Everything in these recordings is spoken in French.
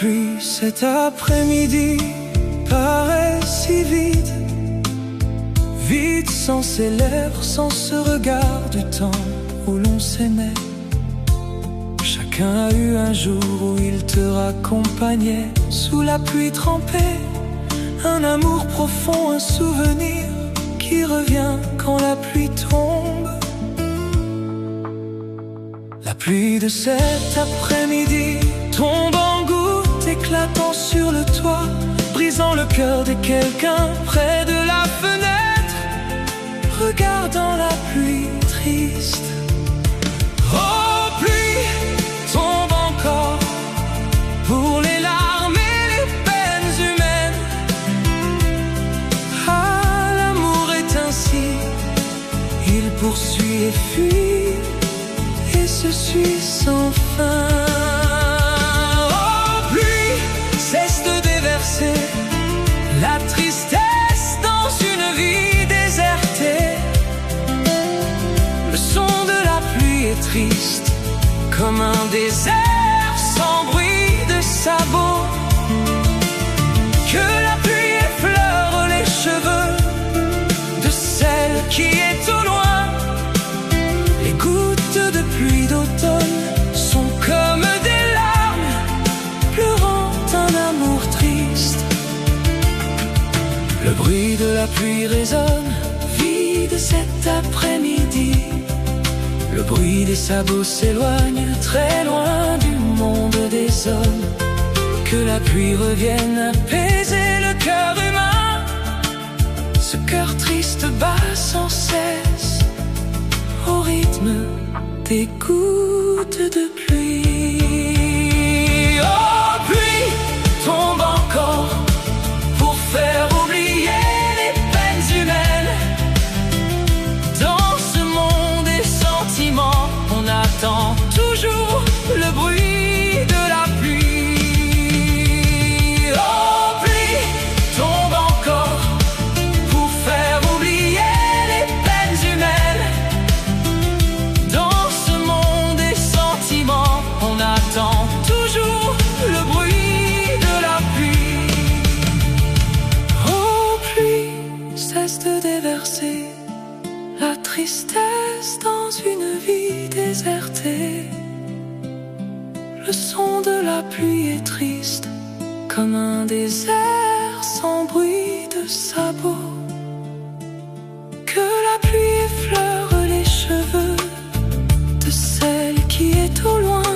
pluie cet après-midi paraît si vide, vide sans ses lèvres, sans ce regard du temps où l'on s'aimait. Chacun a eu un jour où il te raccompagnait sous la pluie trempée, un amour profond, un souvenir qui revient quand la pluie tombe. La pluie de cet après-midi tombe en gouttes éclatant sur le toit, brisant le cœur de quelqu'un près de la fenêtre, regardant la pluie triste. Oh pluie, tombe encore pour les larmes et les peines humaines. Ah, l'amour est ainsi, il poursuit et fuit et se suit sans fin. Oh pluie, cesse de déverser la tristesse dans une vie désertée. Le son de la pluie est triste comme un désert sans bruit de sabots. Que la pluie effleure les cheveux de celle qui est au loin. Les gouttes de pluie d'automne sont comme des larmes pleurant un amour triste. Le bruit de la pluie résonne, vide cet après-midi. Le bruit des sabots s'éloigne très loin du monde des hommes. Que la pluie revienne apaiser le cœur humain. Ce cœur triste bat sans cesse au rythme des gouttes de pluie. Oh pluie, tombe encore pour faire oublier les peines humaines. Dans ce monde des sentiments, on attend toujours le bruit de la pluie. Oh pluie, tombe encore pour faire oublier les peines humaines. Dans ce monde des sentiments, on attend toujours le bruit de la pluie. Oh pluie, cesse de déverser la tristesse dans une vie désertée. Le son de la pluie est triste comme un désert sans bruit de sabots. Que la pluie effleure les cheveux de celle qui est au loin.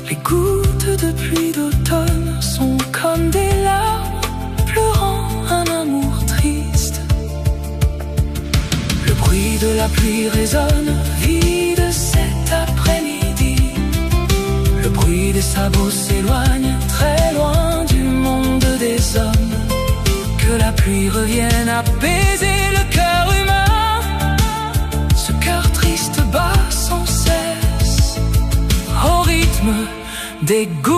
Les gouttes de pluie d'automne sont comme des larmes pleurant un amour triste. Le bruit de la pluie résonne, vide cet après-midi. Le bruit des sabots s'éloigne très loin du monde des hommes. Que la pluie revienne apaiser le cœur humain. Ce cœur triste bat sans cesse au rythme des gouttes